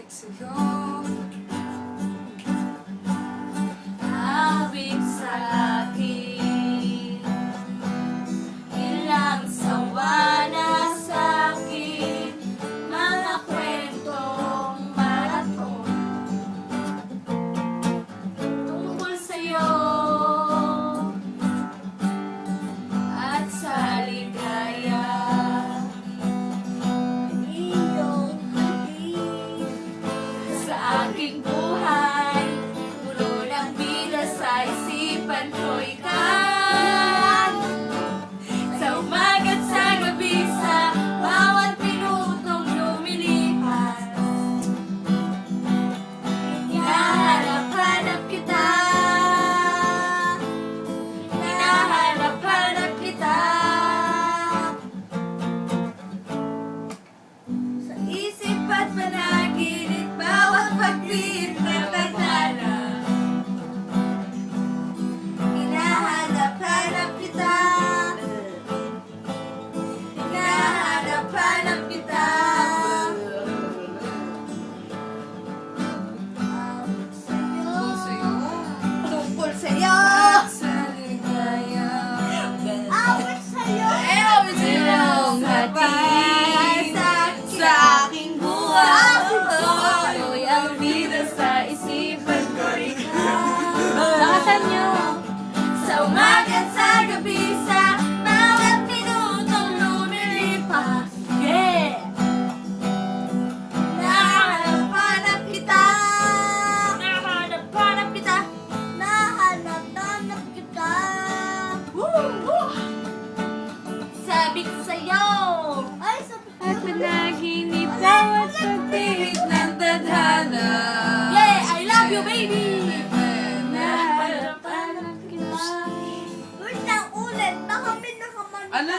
Sabik sa'yo, hawig sa akin, ilang sawa na sa'kin, mga kwentong marathon tungkol sa'yo at sa ligaya. Iyong hatid sa aking buhay, puno ng bida sa isipan ko ikaw. Sa umaga't sa gabi, sa bawat minutong lumilipas, hinahanap-hanap kita, hinahanap-hanap kita. Sa isip at panaginip, bawat pagpihit ng tadhana, hinahanap-hanap kita, hinahanap-hanap kita. tungkol sa'yo, Tungkol sa'yo, at sa ligaya. awit sa'yo, Awit sa'yo, sabay sa aking buhay. Tuloy ang bida sa isipan ko ikaw. Lakasan niyo. Sa umaga't sa gabi, sa bawat minutong lumilipas, yeah! Nahanap-hanap kita, nahanap-hanap kita, nahanap-hanap kita. Woo! Sabik sa'yo, ay sabik At panaginip bawat pagpihit ng tadhana. yeah, I love you baby. Nahanap-hanap kita. Ulit, baka may nakaman. Ano